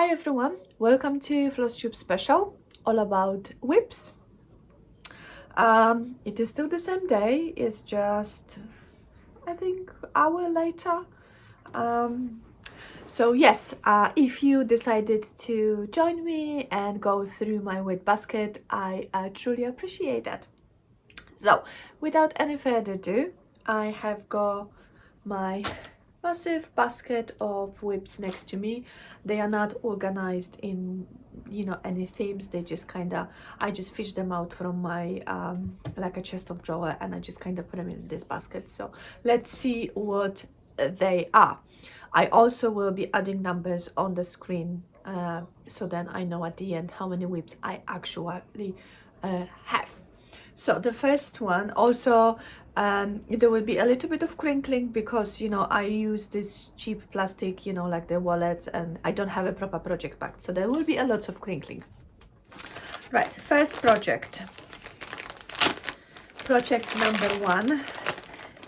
Hi everyone, welcome to Flosstube Special, all about whips. It is still the same day, it's just I think hour later. So yes, if you decided to join me and go through my weight basket, I truly appreciate that. So without any further ado, I have got my massive basket of whips next to me. They are not organized in, you know, any themes. They just kind of, I just fish them out from my like a chest of drawer, and I just kind of put them in this basket. So let's see what they are. I also will be adding numbers on the screen, so then I know at the end how many whips I actually have. So the first one also, there will be a little bit of crinkling because, you know, I use this cheap plastic, you know, like the wallets, and I don't have a proper project bag, so there will be a lot of crinkling. Right, first project number one.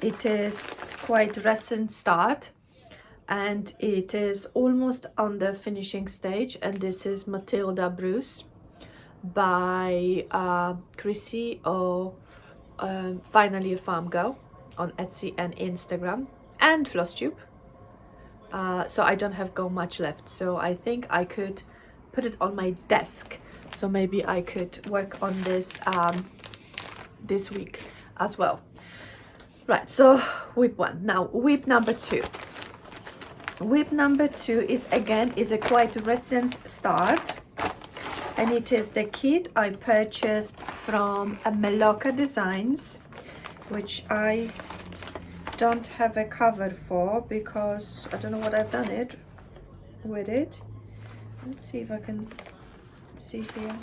It is quite recent start and it is almost on the finishing stage, and this is Matilda Bruce by Chrissy, or Finally a Farm Girl on Etsy and Instagram and Flosstube. So I don't have go much left, so I think I could put it on my desk, so maybe I could work on this this week as well. Right, so whip one. Now whip number two. Whip number two is again a quite recent start, and it is the kit I purchased from a MELOCA Designs, which I don't have a cover for because I don't know what I've done it with it. Let's see if I can see here.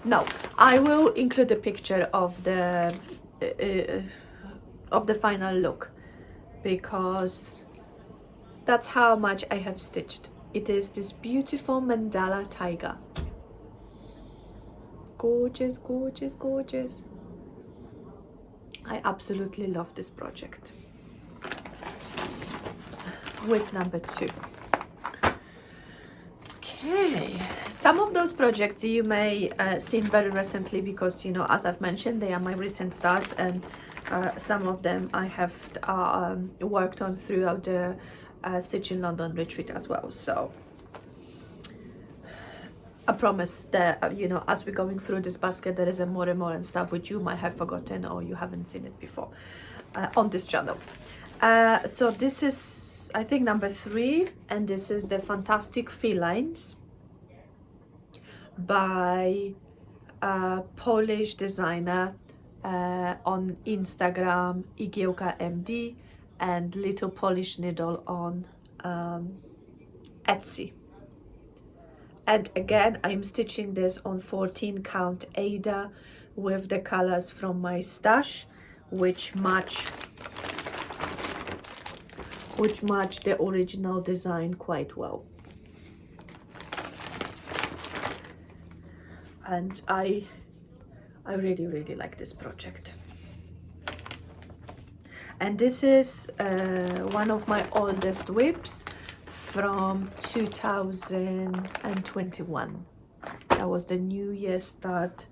No, I will include a picture of the final look, because that's how much I have stitched. It is this beautiful mandala tiger. Gorgeous, gorgeous, gorgeous. I absolutely love this project. Whip number two. Okay, some of those projects you may seen very recently because, you know, as I've mentioned, they are my recent starts, and some of them I have worked on throughout the Stitch in London retreat as well. So I promise that, you know, as we're going through this basket, there is a more and more and stuff which you might have forgotten or you haven't seen it before on this channel. So this is, I think, number three, and this is the Fantastic Felines by Polish designer on Instagram, Igiełka MD, and Little Polish Needle on Etsy. And again, I'm stitching this on 14 count Ada with the colors from my stash, which match the original design quite well. And I really like this project. And this is one of my oldest whips from 2021. That was the New Year start.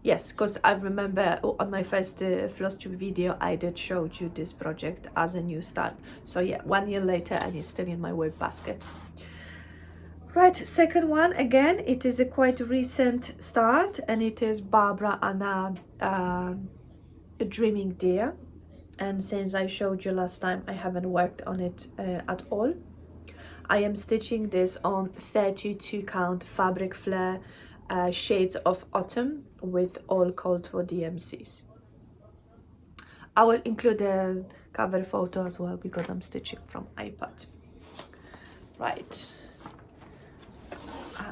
Yes, because I remember on my first Flosstube video I did show you this project as a new start. So yeah, 1 year later, and it's still in my whip basket. Right, second one, again, it is a quite recent start, and it is Barbara Anna Dreaming Deer. And since I showed you last time, I haven't worked on it at all. I am stitching this on 32 count fabric flare shades of autumn with all called for DMCs. I will include a cover photo as well because I'm stitching from iPad. Right.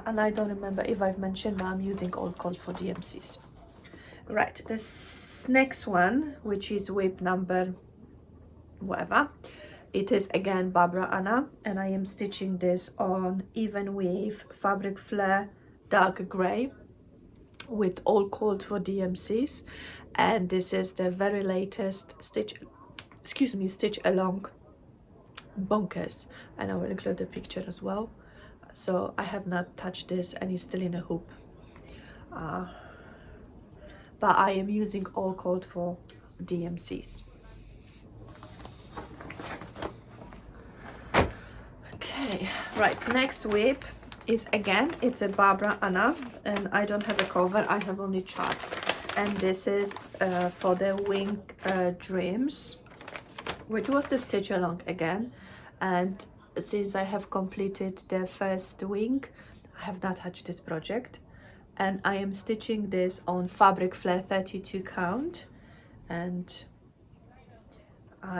And I don't remember if I've mentioned, but I'm using all called for DMCs. Right, this next one, which is whip number whatever, it is again Barbara Anna, and I am stitching this on even weave fabric flare dark gray with all called for DMCs, and this is the very latest stitch along Bonkers, and I will include the picture as well. So I have not touched this, and it's still in a hoop, but I am using all called for DMCs. Okay, right, next whip is again, it's a Barbara Anna, and I don't have a cover, I have only chart, and this is for the Wing Dreams, which was the stitch along again. And since I have completed the first wing, I have not touched this project, and I am stitching this on fabric flare 32 count, and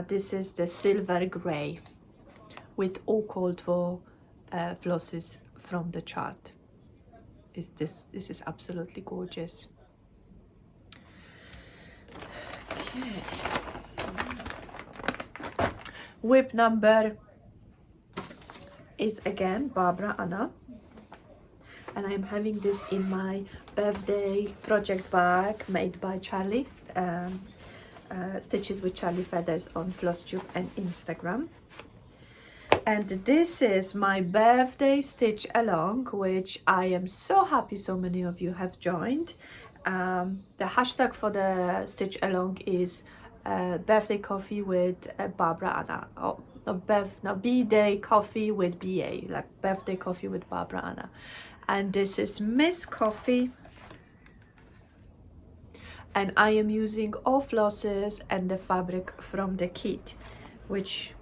this is the silver gray with all called for flosses from the chart. This is absolutely gorgeous. Okay, whip number is again Barbara Anna, and I'm having this in my birthday project bag made by Charlie, Stitches with Charlie Feathers on Flosstube and Instagram. And this is my birthday stitch along, which I am so happy so many of you have joined. The hashtag for the stitch along is birthday coffee with Barbara Anna. Oh, no, B-Day coffee with BA, like birthday coffee with Barbara Anna. And this is Miss Coffee, and I am using all flosses and the fabric from the kit, which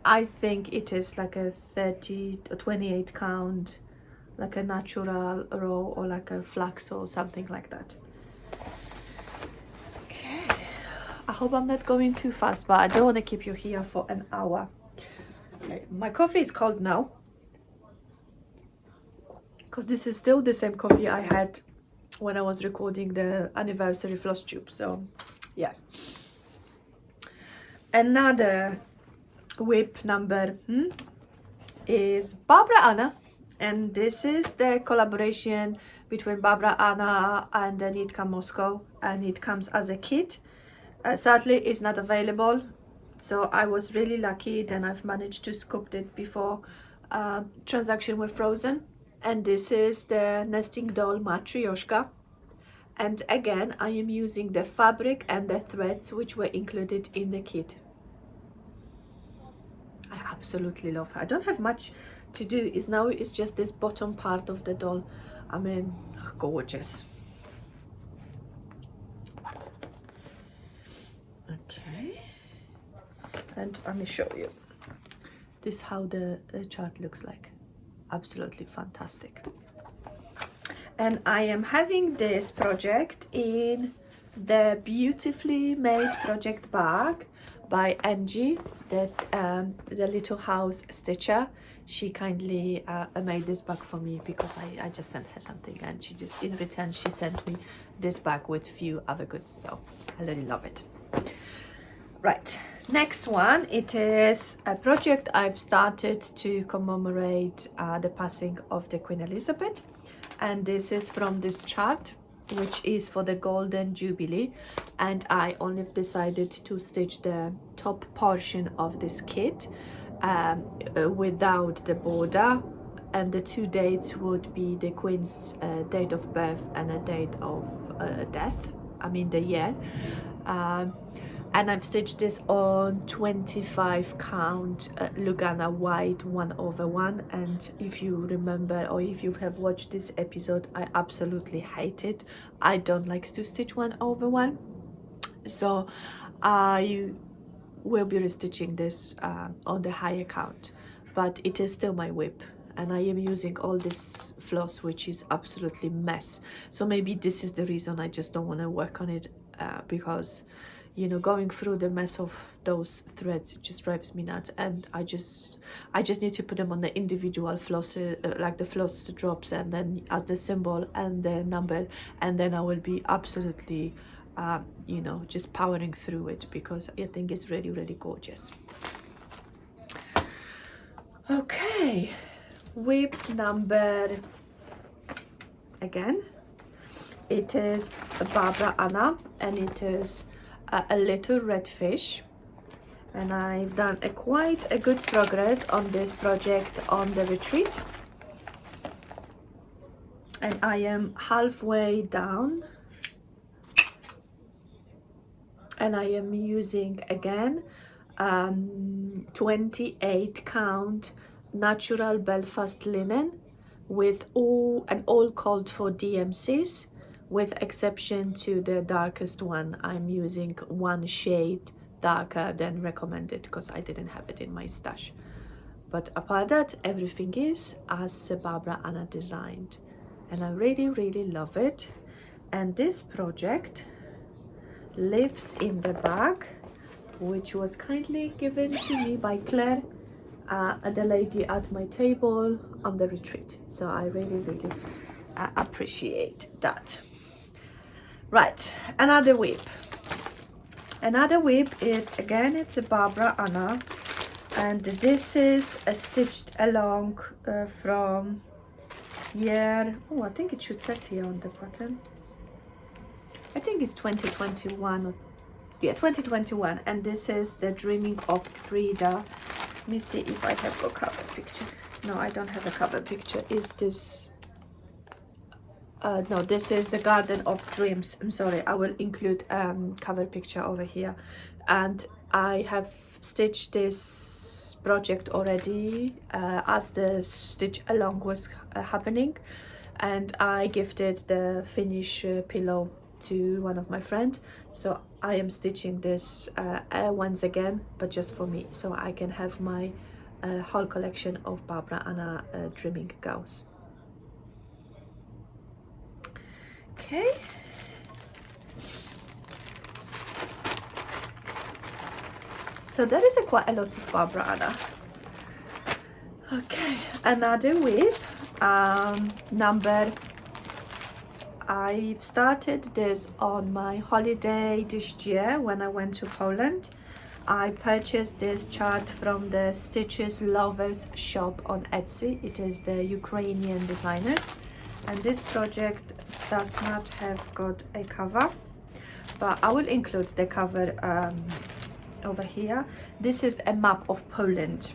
I think it is like a 28 count, like a natural raw or like a flax or something like that. Okay, I hope I'm not going too fast, but I don't want to keep you here for an hour. Okay, my coffee is cold now, because this is still the same coffee I had when I was recording the anniversary floss tube. So yeah, another whip number is Barbara Anna, and this is the collaboration between Barbara Anna and Nitka Moscow, and it comes as a kit. Sadly it's not available, so I was really lucky, then I've managed to scoop it before transaction were frozen. And this is the nesting doll Matryoshka, and again I am using the fabric and the threads which were included in the kit. I absolutely love her. I don't have much to do, is now it's just this bottom part of the doll. I mean, gorgeous. Okay, and let me show you this, how the chart looks like. Absolutely fantastic. And I am having this project in the beautifully made project bag by Angie, that the little house stitcher. She kindly made this bag for me because I just sent her something, and she just in return she sent me this bag with few other goods, so I really love it. Right, next one, it is a project I've started to commemorate the passing of the Queen Elizabeth, and this is from this chart, which is for the Golden Jubilee, and I only decided to stitch the top portion of this kit without the border, and the two dates would be the Queen's date of birth and a date of death, I mean the year. And I've stitched this on 25 count Lugana white 1/1, and if you remember, or if you have watched this episode, I absolutely hate it. I don't like to stitch 1/1, so I will be restitching this on the higher count, but it is still my whip, and I am using all this floss, which is absolutely mess. So maybe this is the reason I just don't want to work on it, because you know, going through the mess of those threads, it just drives me nuts, and I just need to put them on the individual floss, like the floss drops, and then as the symbol and the number, and then I will be absolutely you know, just powering through it, because I think it's really, really gorgeous. Okay, whip number, again, it is Barbara Anna, and it is a little red fish, and I've done quite a good progress on this project on the retreat, and I am halfway down, and I am using again 28 count natural Belfast linen with all called for DMCs, with exception to the darkest one. I'm using one shade darker than recommended because I didn't have it in my stash. But apart that, everything is as Barbara Anna designed, and I really love it. And this project lives in the bag, which was kindly given to me by Claire, the lady at my table on the retreat. So I really appreciate that. Right, another whip. Another whip, it's a Barbara Anna, and this is stitched along from year, oh, I think it should says here on the pattern, I think it's 2021, or yeah, 2021, and this is the Dreaming of Frida. Let me see if I have a cover picture. No, I don't have a cover picture. Is this no, this is the Garden of Dreams. I'm sorry, I will include cover picture over here. And I have stitched this project already as the stitch along was happening, and I gifted the finish pillow to one of my friends, so I am stitching this once again, but just for me, so I can have my whole collection of Barbara Anna Dreaming gauze. Okay, so there is quite a lot of Barbara Anna. Okay, another whip, I've started this on my holiday this year when I went to Poland. I purchased this chart from the Stitches Lovers shop on Etsy. It is the Ukrainian designers, and this project does not have got a cover, but I will include the cover over here. This is a map of Poland.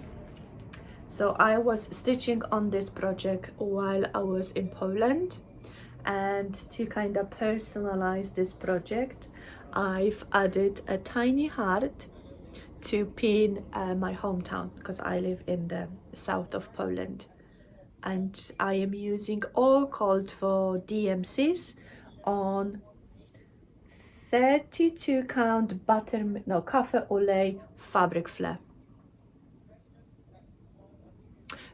So I was stitching on this project while I was in Poland, and to kind of personalize this project, I've added a tiny heart to pin my hometown, because I live in the south of Poland, and I am using all called for DMCs on 32 count cafe au lait fabric flare.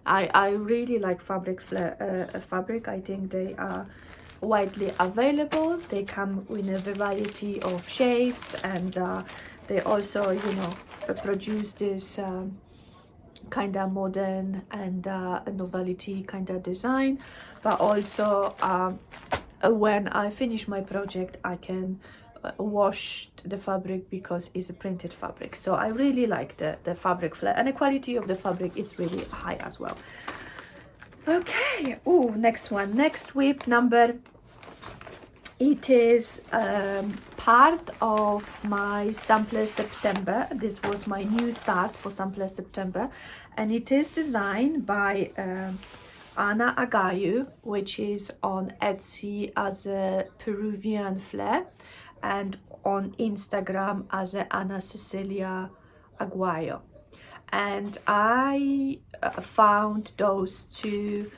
I really like fabric flare fabric. I think they are widely available. They come in a variety of shades, and they also, you know, produce this kind of modern and novelty kind of design, but also when I finish my project, I can wash the fabric because it's a printed fabric. So I really like the fabric flare, and the quality of the fabric is really high as well. Okay, oh, next one, next whip number. It is part of my Sampler September. This was my new start for Sampler September, and it is designed by Anna Agayu, which is on Etsy as a Peruvian flare, and on Instagram as a Ana Cecilia Aguayo. And I found those two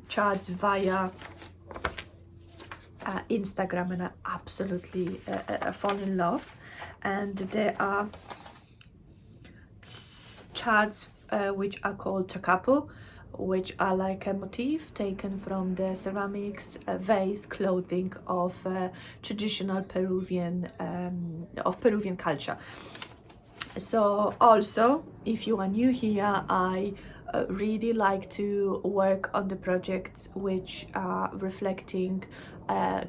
charts via Instagram, and I absolutely fall in love. And there are charts which are called takapo, which are like a motif taken from the ceramics vase clothing of traditional Peruvian culture. So also, if you are new here, I really like to work on the projects which are reflecting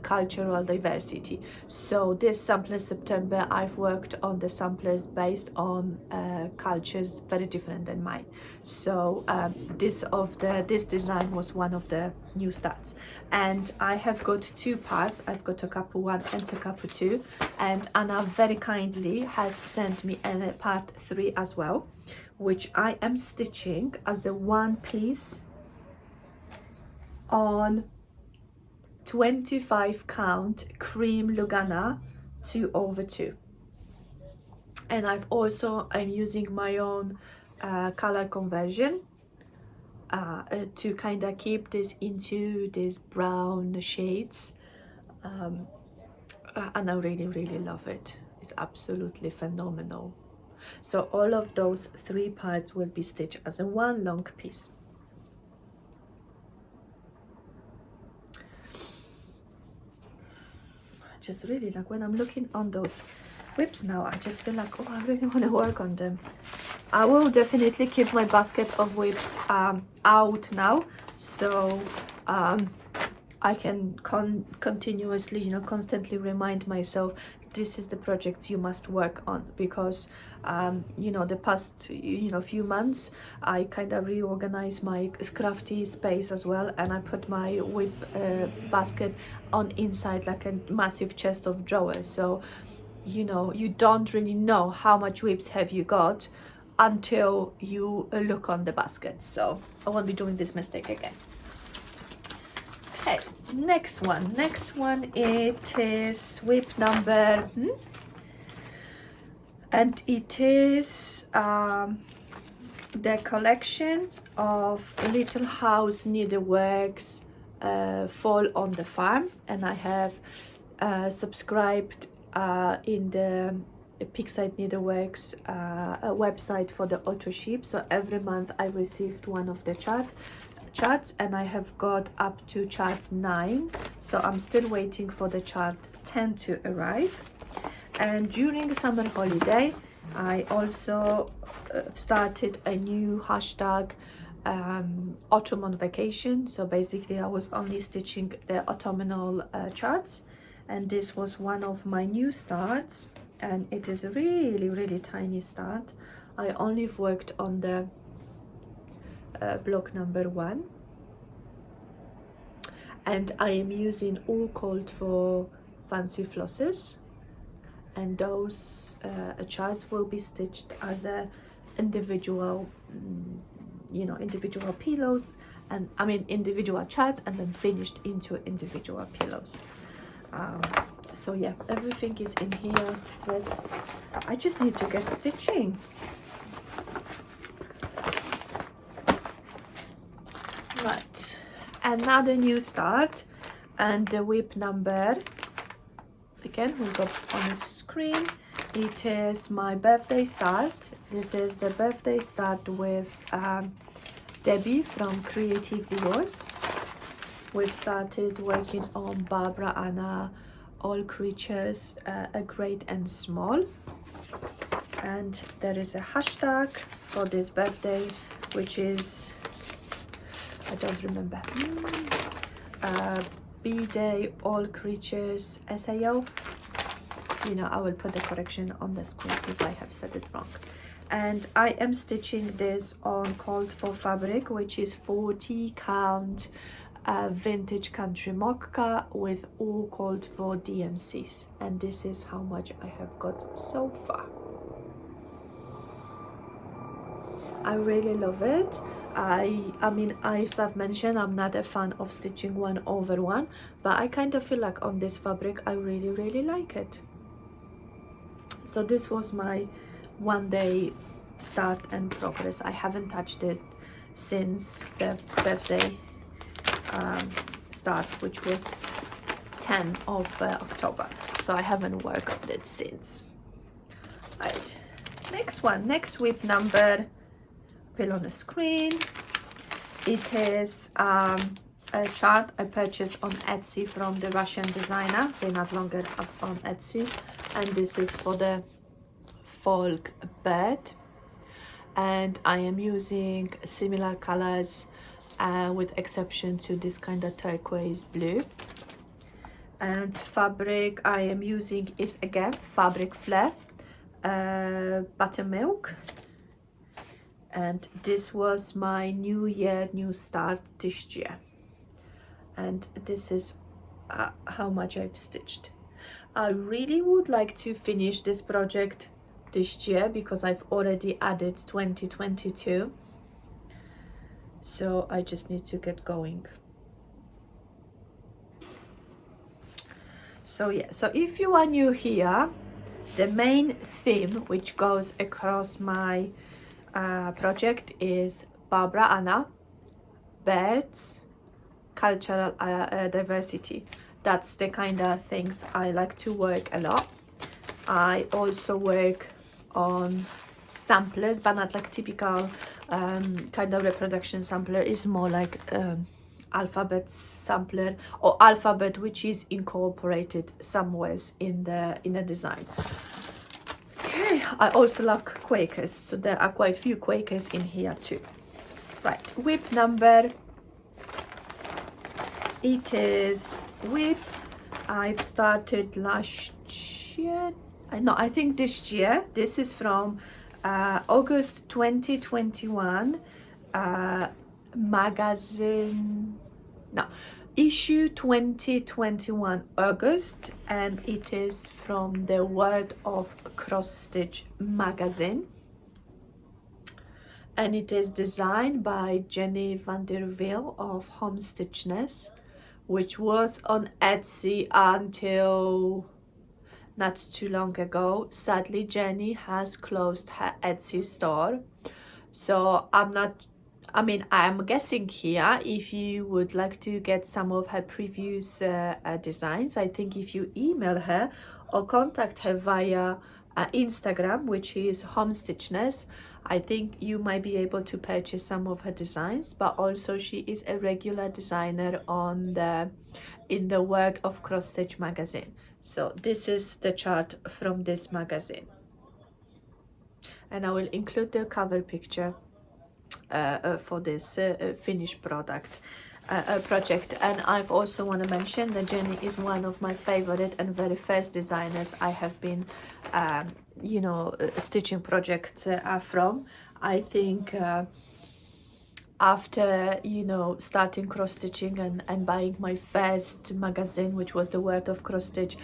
cultural diversity. So this Sampler September, I've worked on the samplers based on cultures very different than mine. So this design was one of the new starts, and I have got two parts. I've got a couple 1 and a couple 2, and Anna very kindly has sent me a part 3 as well, which I am stitching as a one piece on 25 count cream Lugana 2/2. And I'm using my own color conversion to kind of keep this into these brown shades, and I really love it. It's absolutely phenomenal. So all of those 3 parts will be stitched as a one long piece. Just really like when I'm looking on those whips now, I just feel like, oh, I really want to work on them. I will definitely keep my basket of whips out now, so I can continuously, you know, constantly remind myself this is the project you must work on, because you know, the past, you know, few months I kind of reorganized my crafty space as well, and I put my whip basket on inside like a massive chest of drawers. So you know, you don't really know how much whips have you got until you look on the basket. So I won't be doing this mistake again. Okay, next one it is whip number and it is the collection of Little House Needleworks Fall on the Farm, and I have subscribed in the Pixide Needleworks website for the auto ship. So every month I received one of the charts, and I have got up to chart 9, so I'm still waiting for the chart 10 to arrive. And during the summer holiday I also started a new hashtag, autumn vacation. So basically I was only stitching the autumnal charts, and this was one of my new starts, and it is a really tiny start. I only worked on the block number 1, and I am using all called for fancy flosses, and those charts will be stitched as a individual, you know, individual pillows, and I mean individual charts, and then finished into individual pillows. So yeah, everything is in here. I just need to get stitching. Right, another new start, and the whip number again will go on the screen. It is my birthday start. This is the birthday start with Debbie from Creatively Yours. We've started working on Barbara Anna, All Creatures, Great and Small, and there is a hashtag for this birthday, which is, I don't remember, BDAY All Creatures SAO. You know, I will put the correction on the screen if I have said it wrong. And I am stitching this on called for fabric, which is 40 count vintage country mocha with all called for DMCs, and this is how much I have got so far. I really love it. I mean, as I've mentioned, I'm not a fan of stitching 1/1, but I kind of feel like on this fabric I really like it. So this was my 1 day start and progress. I haven't touched it since the birthday start, which was 10 of October, so I haven't worked on it since. Right, next whip number will on the screen. It is a chart I purchased on Etsy from the Russian designer. They're not longer up on Etsy, and this is for the folk bed. and I am using similar colors with exception to this kind of turquoise blue. And fabric I am using is again Fabric Flare Buttermilk, and this was my new year new start this year, and this is how much I've stitched. I really would like to finish this project this year because I've already added 2022, so I just need to get going. So yeah, so if you are new here, the main theme which goes across my project is Barbara Anna, birds, cultural diversity. That's the kind of things I like to work a lot. I also work on samplers, but not like typical kind of reproduction sampler. It's more like alphabet sampler, or alphabet which is incorporated somewhere in the design. Okay, I also like Quakers, so there are quite a few Quakers in here too. Right, whip number, it is whip I've started last year. I think this year. This is from August 2021 magazine, no, issue 2021 August, and it is from the World of Cross Stitch magazine, and it is designed by Jenny van der Wiel of Homestitchness, which was on Etsy until not too long ago. Sadly, Jenny has closed her Etsy store, so I'm guessing here, if you would like to get some of her previous designs, I think if you email her or contact her via Instagram, which is Homestitchness, I think you might be able to purchase some of her designs. But also she is a regular designer in the World of Cross Stitch magazine. So this is the chart from this magazine, and I will include the cover picture for this finished product project. And I've also want to mention that Jenny is one of my favorite and very first designers I have been stitching projects from. I think after starting cross stitching and buying my first magazine, which was the World of Cross Stitch,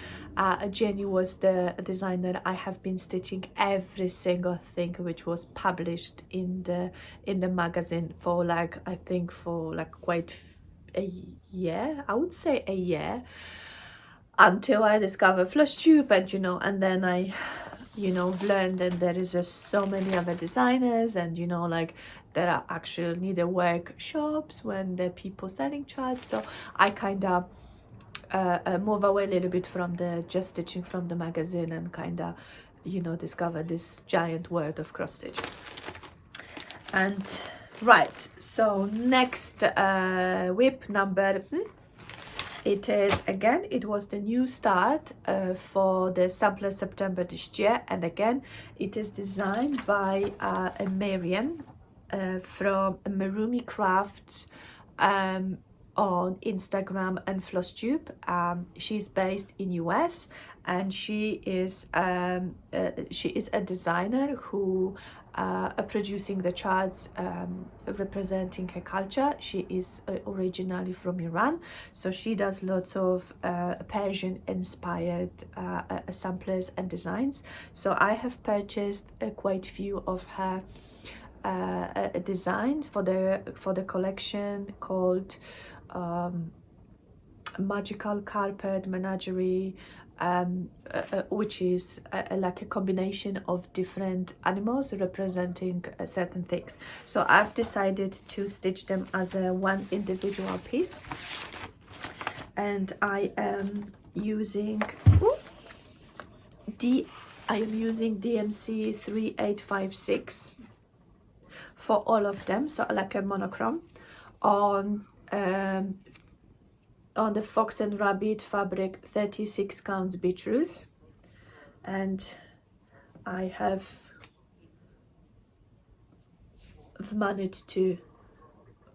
Jenny was the designer I have been stitching every single thing which was published in the magazine for like, I think for like quite a year, I would say a year, until I discovered Flosstube, and then I learned that there is just so many other designers, and like there are actual needlework shops when there are people selling charts. So I kind of move away a little bit from the just stitching from the magazine and kind of discover this giant world of cross stitch. And right, so next whip number, it is again, it was the new start for the sampler September this year, and again it is designed by Marian from Marumi Crafts on Instagram and Flosstube. She's based in US, and she is a designer who producing the charts representing her culture. She is originally from Iran, so she does lots of Persian inspired samplers and designs. So I have purchased quite few of her designs for the collection called Magical Carpet Menagerie, which is like a combination of different animals representing certain things. So I've decided to stitch them as one individual piece, and I am using DMC 3856 for all of them, so like a monochrome on the Fox and Rabbit fabric 36 counts beetroot, and I have I've managed to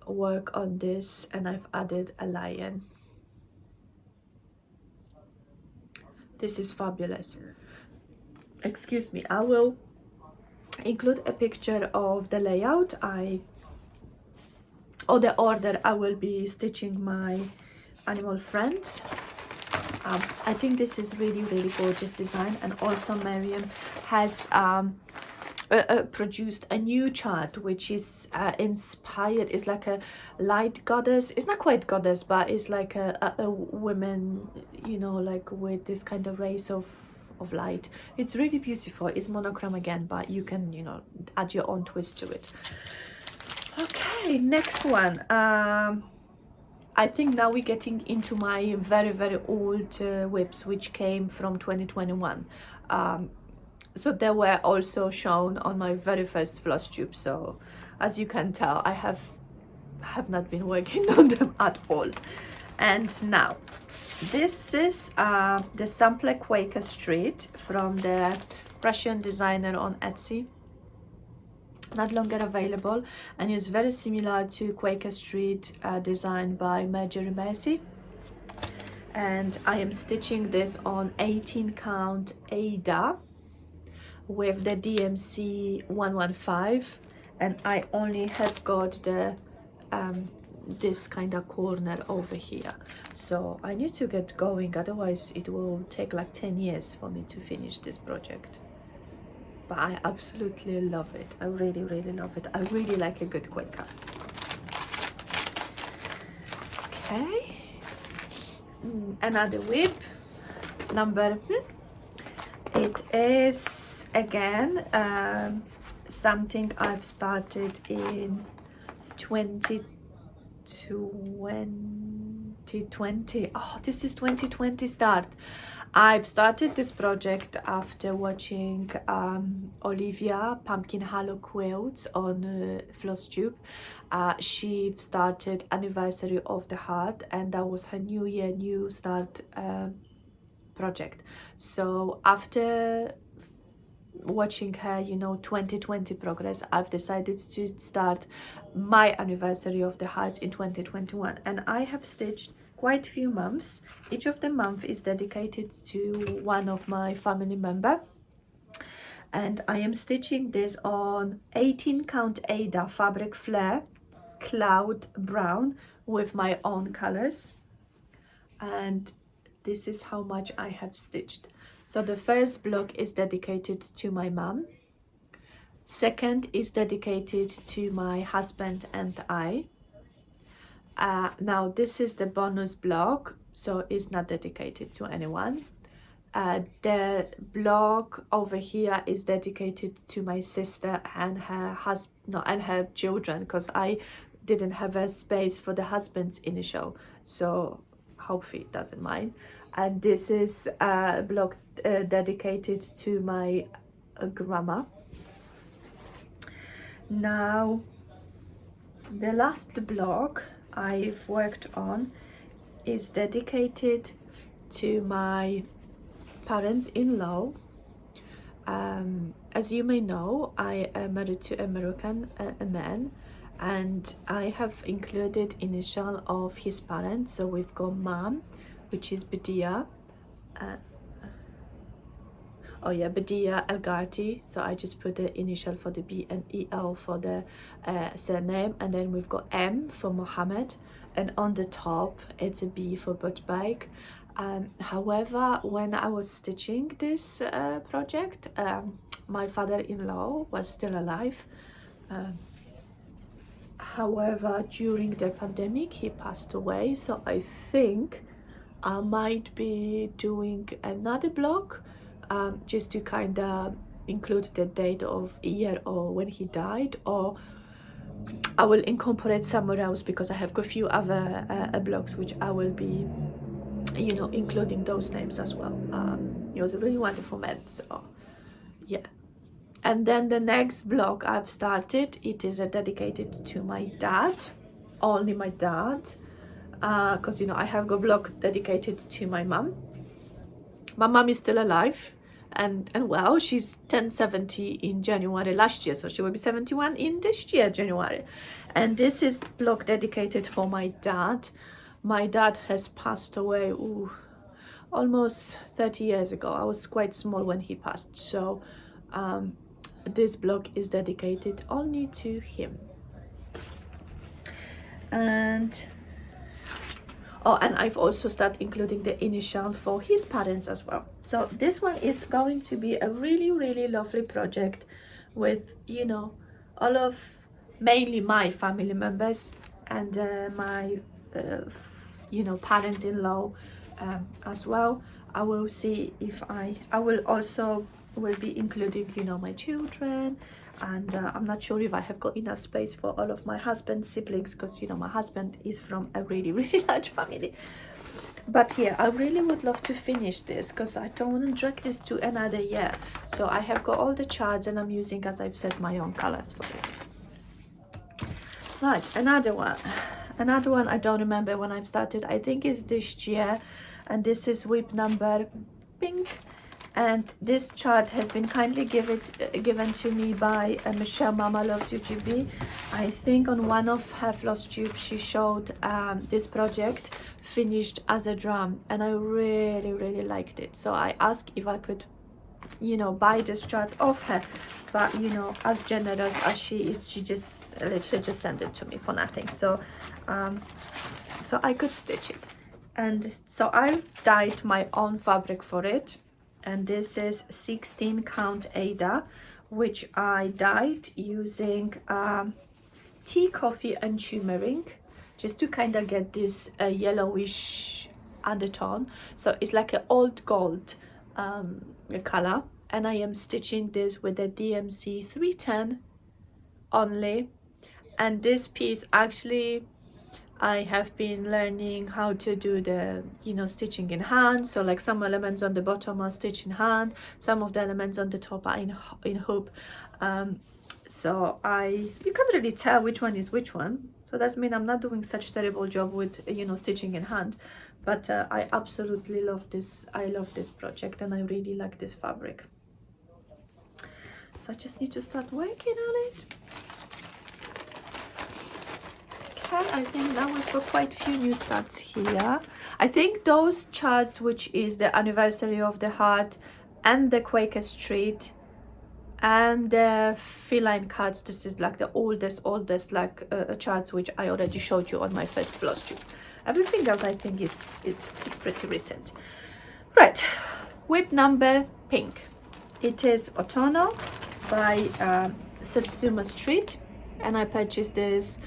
work on this, and I've added a lion. This is fabulous. Excuse me, I will include a picture of the layout or the order I will be stitching my animal friends. I think this is really gorgeous design, and also Miriam has produced a new chart which is inspired. It's like a light goddess. It's not quite goddess, but it's like a woman, you know, like with this kind of rays of light. It's really beautiful. It's monochrome again, but you can, you know, add your own twist to it. Okay, next one. I think now we're getting into my very old whips, which came from 2021. So they were also shown on my very first Flosstube. So as you can tell, I have not been working on them at all. And now this is the sampler Quaker Street from the Russian designer on Etsy. Not longer available, and is very similar to Quaker Street designed by Marjorie. And I am stitching this on 18 count Ada with the DMC 115, and I only have got the this kind of corner over here, so I need to get going, otherwise it will take like 10 years for me to finish this project. But I absolutely love it. I really love it. I really like a good Quaker. Okay, another whip number. It is again something I've started in 2020. Oh, this is 2020 start. I've started this project after watching Olivia Pumpkin Hollow Quilts on Flosstube. She started Anniversary of the Heart, and that was her New Year, New Start project. So after watching her, you know, 2020 progress, I've decided to start my Anniversary of the Heart in 2021, and I have stitched quite few months. Each of the month is dedicated to one of my family member, and I am stitching this on 18 count Ada fabric flare cloud brown with my own colors, and this is how much I have stitched. So the first block is dedicated to my mom, second is dedicated to my husband and I. Now this is the bonus block, so it's not dedicated to anyone. The block over here is dedicated to my sister and her husband, and her children, because I didn't have a space for the husband's initial, so hopefully it doesn't mind. And this is a block dedicated to my grandma. Now the last block I've worked on is dedicated to my parents-in-law. As you may know, I am married to American man, and I have included initial of his parents. So we've got mom, which is Badia, Badia Elgarty, so I just put the initial for the B and EL for the surname, and then we've got M for Mohammed, and on the top it's a B for bike. However, when I was stitching this project, my father-in-law was still alive. However, during the pandemic he passed away, so I think I might be doing another block just to kind of include the date of year or when he died, or I will incorporate somewhere else, because I have got a few other blocks which I will be, you know, including those names as well. He was a really wonderful man, so yeah. And then the next block I've started, it is dedicated to my dad, only my dad, because you know I have got a block dedicated to my mom. My mom is still alive, and well, she's turned 70 in January last year, so she will be 71 in this year, January. And this is block dedicated for my dad. My dad has passed away, ooh, almost 30 years ago. I was quite small when he passed, so this block is dedicated only to him. And oh, and I've also started including the initial for his parents as well. So this one is going to be a really lovely project with, you know, all of mainly my family members and my you know, parents-in-law as well. I will see if I will also be including, you know, my children, and I'm not sure if I have got enough space for all of my husband's siblings, because, you know, my husband is from a really large family. But yeah, I really would love to finish this because I don't want to drag this to another year. So I have got all the charts, and I'm using, as I've said, my own colors for it. Right, another one I don't remember when I've started. I think it's this year, and this is WIP number pink. And this chart has been kindly given to me by Michelle Mama Loves You GB. I think on one of her Flosstube she showed this project finished as a drum, and I really liked it. So I asked if I could, you know, buy this chart off her, but, you know, as generous as she is, she just literally just sent it to me for nothing. So so I could stitch it, and so I dyed my own fabric for it. And this is 16 count Ada, which I dyed using tea, coffee and turmeric, just to kind of get this yellowish undertone. So it's like an old gold color, and I am stitching this with a DMC 310 only. And this piece, actually, I have been learning how to do the, you know, stitching in hand. So like some elements on the bottom are stitched in hand, some of the elements on the top are in hoop. So you can't really tell which one is which one. So that means I'm not doing such terrible job with, you know, stitching in hand. But I absolutely love this. I love this project, and I really like this fabric. So I just need to start working on it. I think now we've got quite a few new starts here. I think those charts, which is the anniversary of the heart and the Quaker Street and the feline cards, this is like the oldest like charts which I already showed you on my first Flosstube. Everything else I think is pretty recent. Right, WIP number pink. It is Otono by Satsuma Street, and I purchased this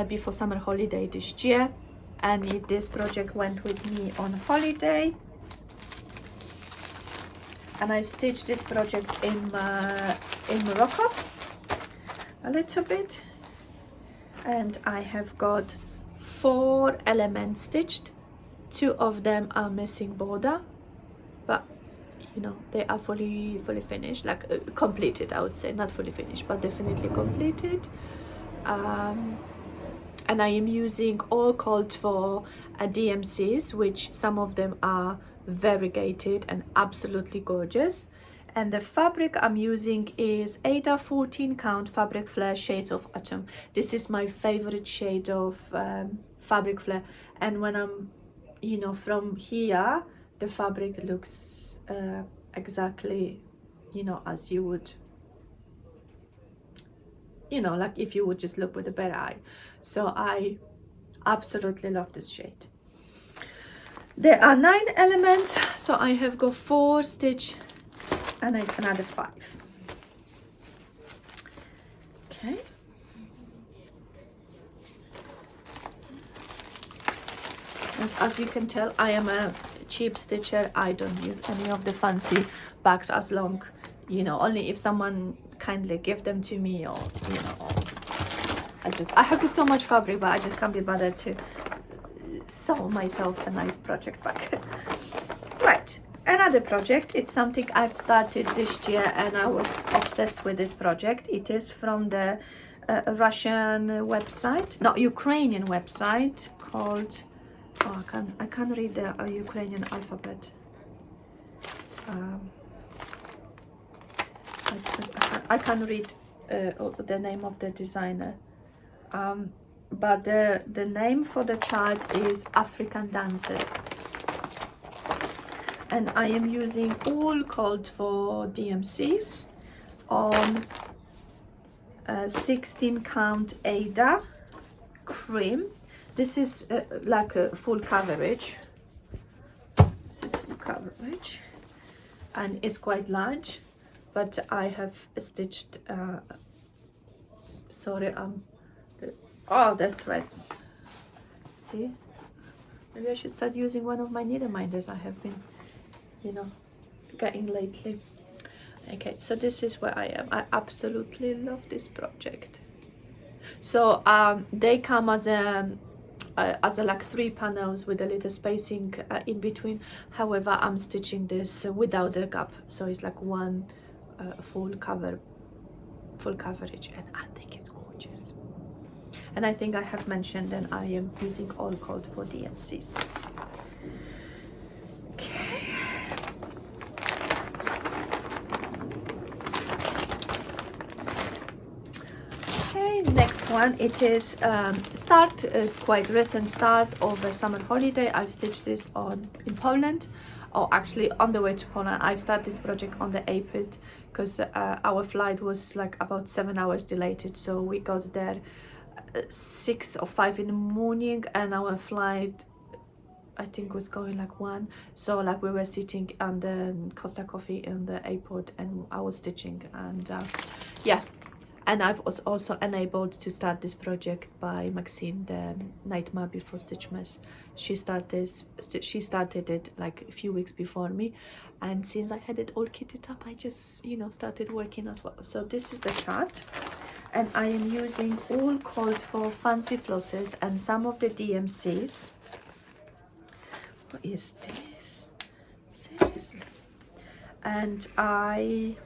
before summer holiday this year, and this project went with me on holiday, and I stitched this project in Morocco a little bit, and I have got 4 elements stitched. 2 of them are missing border, but, you know, they are fully finished, like completed. I would say not fully finished, but definitely completed. And I am using all called for DMCs, which some of them are variegated and absolutely gorgeous. And the fabric I'm using is Ada 14 count fabric flare shades of autumn. This is my favorite shade of fabric flare, and when I'm, you know, from here, the fabric looks exactly, you know, as you would, you know, like if you would just look with a bare eye. So I absolutely love this shade. There are 9 elements, so I have got 4 stitch and another 5. Okay. As you can tell, I am a cheap stitcher. I don't use any of the fancy bags, as long, you know, only if someone kindly give them to me, or, you know, I have got so much fabric, but I just can't be bothered to sew myself a nice project bag. Right, another project. It's something I've started this year, and I was obsessed with this project. It is from the Russian website, no, Ukrainian website called, oh, I can't read the Ukrainian alphabet. I can't read the name of the designer, but the name for the chart is African Dances, and I am using all called for DMCs on 16 count Ada cream. This is like a full coverage. This is full coverage, and it's quite large, but I have stitched sorry, oh, the threads, see, maybe I should start using one of my needle minders I have been, you know, getting lately. Okay, so this is where I am. I absolutely love this project. So they come as a like 3 panels with a little spacing in between. However, I'm stitching this without a gap, so it's like one full coverage, and I think it's gorgeous. And I think I have mentioned that I am using all called for DMCs. Next one, it is quite recent start of a summer holiday. I've stitched this in Poland, or actually on the way to Poland. I've started this project on the 8th because our flight was like about 7 hours delayed, so we got there 6 or 5 in the morning, and our flight I think was going like 1, so like we were sitting on the Costa Coffee in the airport and I was stitching, and yeah. And I was also enabled to start this project by Maxine, the Nightmare Before Stitchmas. She started it like a few weeks before me, and since I had it all kitted up, I just, you know, started working as well. So this is the chart, and I am using all called for fancy flosses and some of the DMCs. What is this? Seriously. And I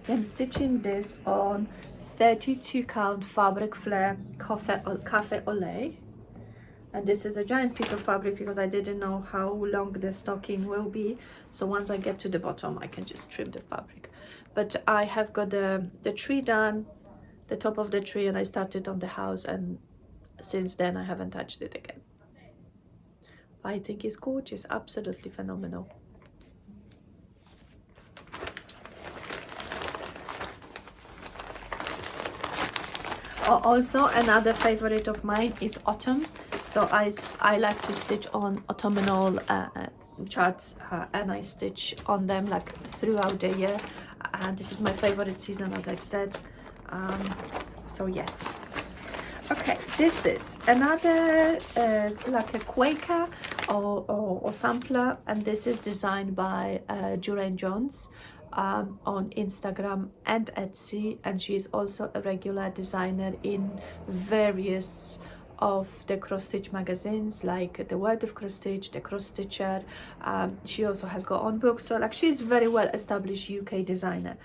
am stitching this on 32 count fabric flare cafe au lait, and this is a giant piece of fabric because I didn't know how long the stocking will be, so once I get to the bottom I can just trim the fabric. But I have got the tree done, the top of the tree, and I started on the house, and since then I haven't touched it again. I think it's gorgeous, absolutely phenomenal. Also, another favorite of mine is autumn, so I like to stitch on autumnal charts, and I stitch on them like throughout the year, and this is my favorite season, as I've said. So yes. Okay, this is another like a Quaker or sampler, and this is designed by Durane Jones on Instagram and Etsy, and she is also a regular designer in various of the cross stitch magazines like the World of Cross Stitch, the Cross Stitcher. She also has got own books, so like she's very well established UK designer.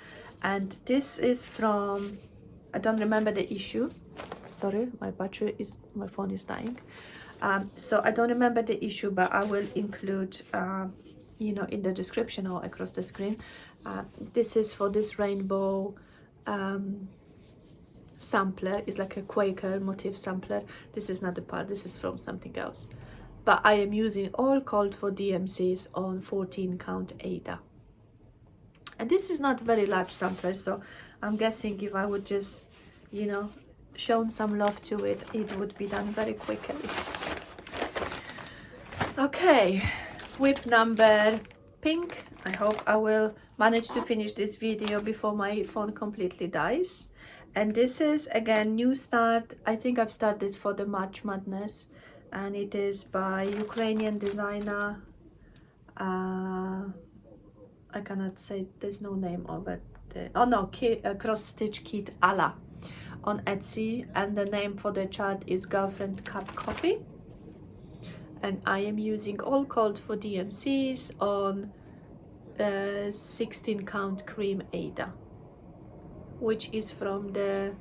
And this is from, I don't remember the issue, sorry, my phone is dying, so I don't remember the issue, but I will include you know, in the description or across the screen. This is for this rainbow sampler. It's like a Quaker motif sampler. This is not the part, this is from something else, but I am using all called for DMCs on 14 count Ada, and this is not very large sampler, so I'm guessing if I would just, you know, shown some love to it, it would be done very quickly. Okay, whip number pink. I hope I will manage to finish this video before my phone completely dies. And this is again new start. I think I've started for the March Madness, and it is by Ukrainian designer, I cannot say, there's no name of it. Oh no, cross stitch kit Ala on Etsy, and the name for the chart is Girlfriend Cup Coffee. And I am using all called for DMCs on 16 count cream Ada, which is from the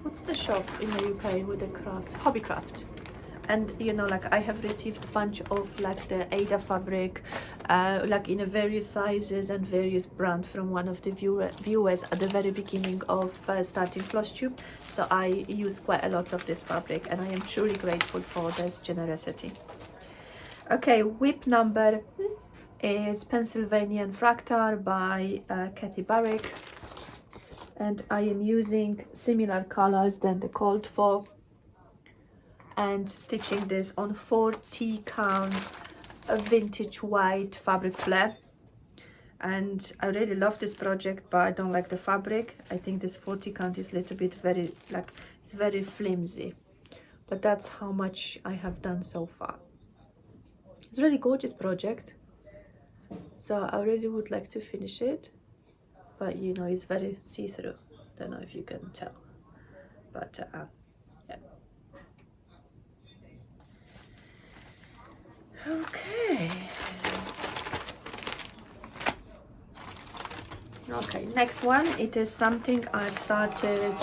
what's the shop in the UK with the craft, Hobbycraft. And you know, like I have received a bunch of like the Ada fabric, like in a various sizes and various brand from one of the viewers at the very beginning of starting Flosstube. So I use quite a lot of this fabric, and I am truly grateful for this generosity. Okay, whip number is Pennsylvanian Fractal by BARRICK, and I am using similar colors than the called for, and stitching this on 40 count vintage white fabric flare. And I really love this project, but I don't like the fabric. I think this 40 count is a little bit very, like, it's very flimsy, but that's how much I have done so far. It's a really gorgeous project, so I really would like to finish it, but you know, it's very see-through. Don't know if you can tell, but yeah. Okay. Okay, next one, it is something I've started.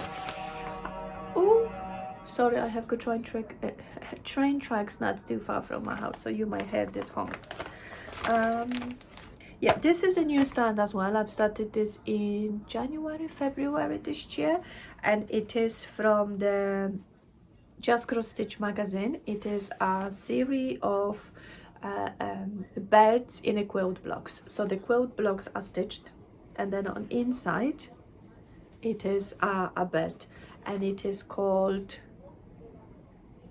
Oh, sorry, I have got train tracks not too far from my house, so you might hear this honk. Yeah, this is a new stand as well. I've started this in January, February this year, and it is from the Just Cross Stitch magazine. It is a series of birds in a quilt blocks. So the quilt blocks are stitched, and then on inside it is a bird, and it is called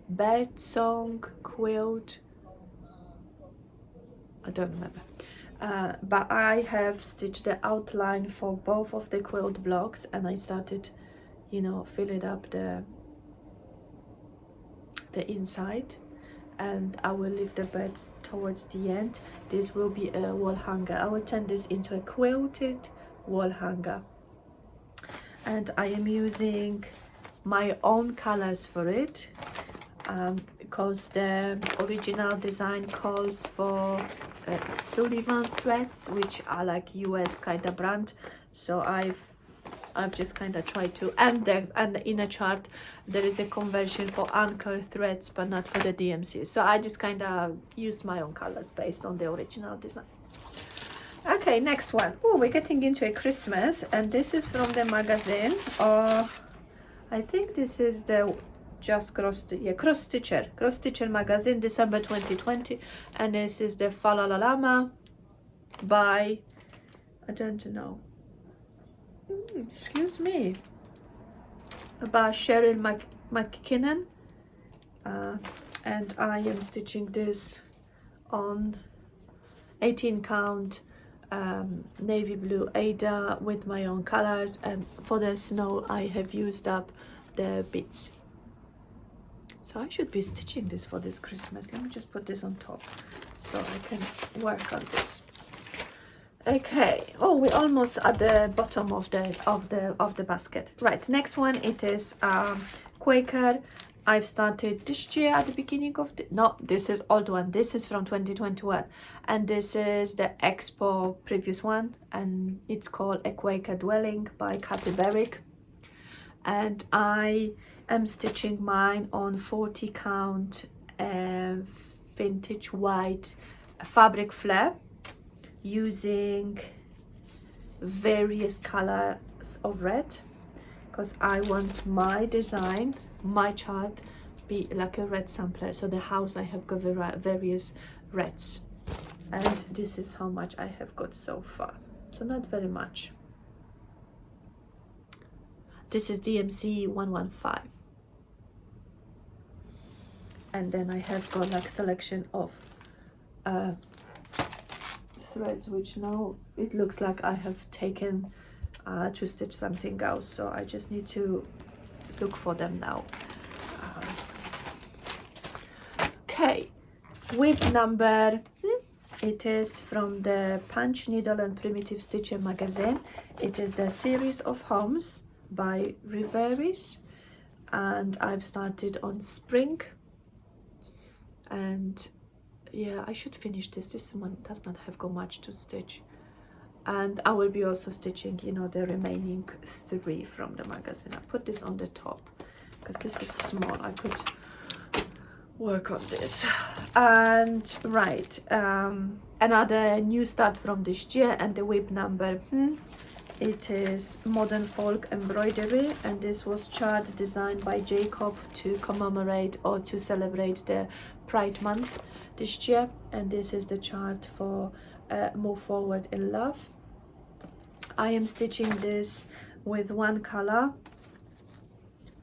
Bird Song Quilt. I don't remember, but I have stitched the outline for both of the quilt blocks, and I started, you know, filling up the inside, and I will leave the birds towards the end. This will be a wall hanger. I will turn this into a quilted wall hanger, and I am using my own colors for it, because the original design calls for Sullivan threads, which are like US kind of brand. So I've just kind of tried to, and in a chart there is a conversion for anchor threads, but not for the DMC. So I just kind of used my own colors based on the original design. Okay, next one. Oh, we're getting into a Christmas, and this is from the magazine. I think this is the Just Cross Stitcher magazine, December 2020, and this is the Falalalama by, I don't know, excuse me, by Cheryl McKinnon, and I am stitching this on 18 count navy blue Ada with my own colors, and for the snow I have used up the beads. So I should be stitching this for this Christmas. Let me just put this on top so I can work on this. Okay, oh, we're almost at the bottom of the basket. Right, next one, it is Quaker. I've started this year at the beginning of the, no, this is old one. This is from 2021, and this is the Expo previous one, and it's called A Quaker Dwelling by BARRICK, and I am stitching mine on 40 count vintage white fabric flare, using various colors of red, because I want my design, my chart, be like a red sampler. So the house I have got various reds, and this is how much I have got so far, so not very much. This is DMC 115, and then I have got like selection of threads, which now it looks like I have taken to stitch something else, so I just need to look for them now. Okay, whip number, it is from the Punch Needle and Primitive Stitcher magazine. It is the series of homes by Riveris, and I've started on spring, and yeah, I should finish this. This one does not have got much to stitch, and I will be also stitching, you know, the remaining 3 from the magazine. I put this on the top because this is small. I could work on this. And right, another new start from this year, and the whip number, it is Modern Folk Embroidery, and this was chart designed by Jacob to commemorate or to celebrate the Pride Month this year. And this is the chart for Move Forward in Love. I am stitching this with one color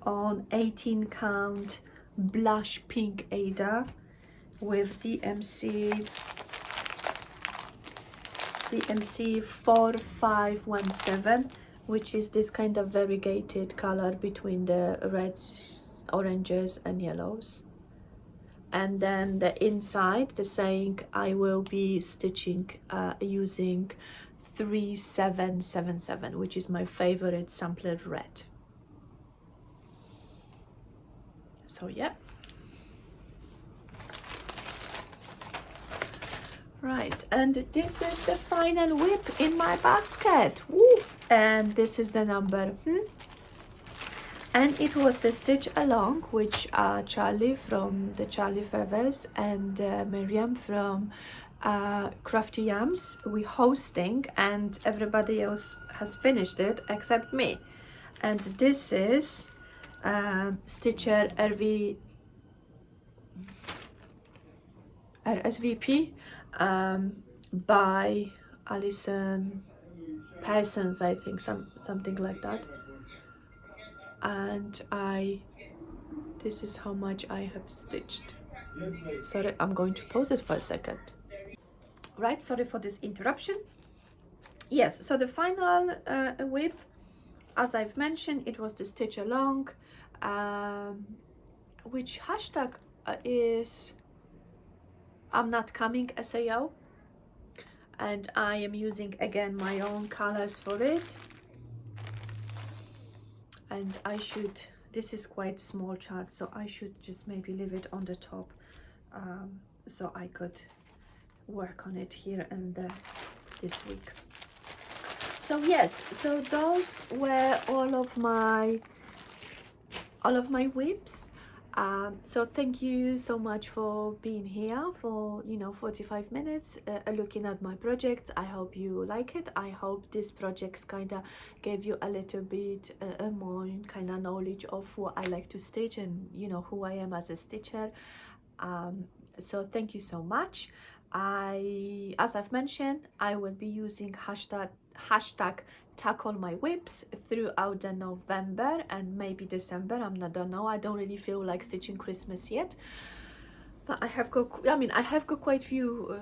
on 18 count blush pink Ada with DMC 4517, which is this kind of variegated color between the reds, oranges and yellows. And then the inside, the saying, I will be stitching using 3777, which is my favorite sampler red. So yeah. Right, and this is the final whip in my basket. Woo! And this is the number, and it was the stitch along, which Charlie from the Charlie Feathers and Miriam from Crafty Yams we hosting, and everybody else has finished it except me. And this is Stitcher RSVP by Alison Parsons, I think, something like that. And this is how much I have stitched. Sorry, I'm going to pause it for a second. Right, sorry for this interruption. Yes, so the final whip, as I've mentioned, it was the stitch along, which hashtag is I'm Not Coming SAO, and I am using again my own colors for it. And I should, this is quite small chart, so I should just maybe leave it on the top, so I could work on it here and there this week. So yes, so those were all of my whips. So thank you so much for being here for 45 minutes looking at my projects. I hope you like it. I hope this projects kind of gave you a little bit more kind of knowledge of what I like to stitch and who I am as a stitcher. So thank you so much. As I've mentioned, I will be using hashtag tackle my whips throughout the November and maybe December. I don't know. I don't really feel like stitching Christmas yet, but I have got quite few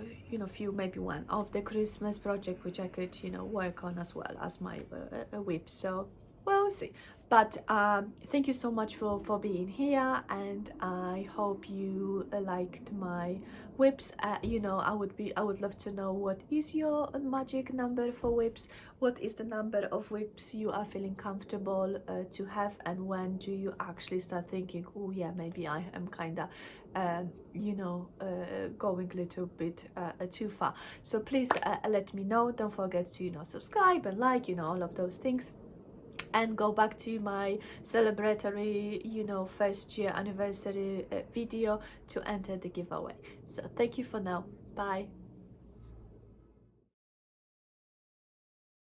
maybe one of the Christmas project which I could work on as well as my whip. So we'll see. But thank you so much for being here, and I hope you liked my whips. I would love to know what is your magic number for whips. What is the number of whips you are feeling comfortable to have, and when do you actually start thinking, oh yeah, maybe I am kind of going a little bit too far. So please let me know. Don't forget to subscribe and like, all of those things. And go back to my celebratory first year anniversary video to enter the giveaway. So thank you for now. Bye.